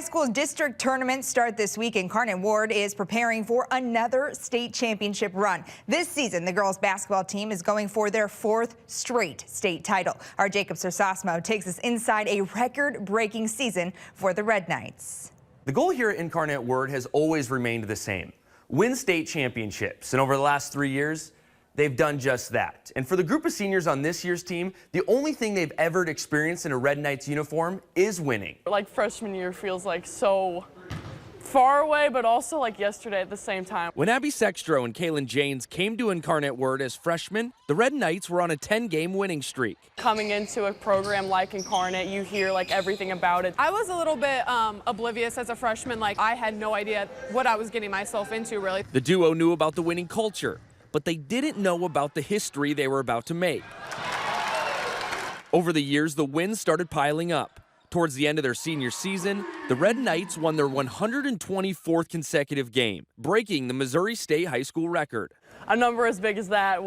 High school district tournaments start this week. Incarnate Word is preparing for another state championship run. This season, the girls basketball team is going for their 4th straight state title. Our Jacob Sersosimo takes us inside a record-breaking season for the Red Knights. The goal here at Incarnate Word has always remained the same: win state championships. And over the last 3 years, they've done just that. And for the group of seniors on this year's team, the only thing they've ever experienced in a Red Knights uniform is winning. Like freshman year feels like so far away, but also like yesterday at the same time. When Abby Sextro and Kaylin Janes came to Incarnate Word as freshmen, the Red Knights were on a 10-game winning streak. Coming into a program like Incarnate, you hear like everything about it. I was a little bit oblivious as a freshman. Like, I had no idea what I was getting myself into, really. The duo knew about the winning culture, but they didn't know about the history they were about to make. Over the years, the wins started piling up. Towards the end of their senior season, the Red Knights won their 124th consecutive game, breaking the Missouri State high school record. A number as big as that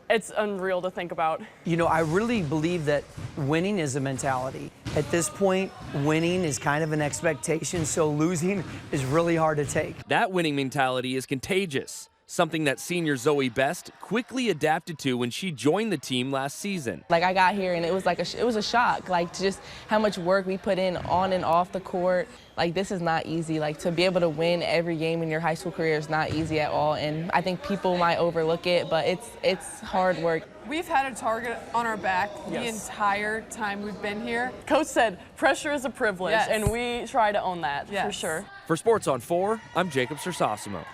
it's unreal to think about. You know, I really believe that winning is a mentality. At this point, winning is kind of an expectation, so losing is really hard to take. That winning mentality is contagious, something that senior Zoe Best quickly adapted to when she joined the team last season. Like, I got here and it was like it was a shock, like just how much work we put in on and off the court. Like, this is not easy. Like, to be able to win every game in your high school career is not easy at all, and I think people might overlook it, but it's hard work. We've had a target on our back the entire time we've been here. Coach said pressure is a privilege, Yes. and we try to own that for Yes. sure. For Sports on 4, I'm Jacob Sersosimo.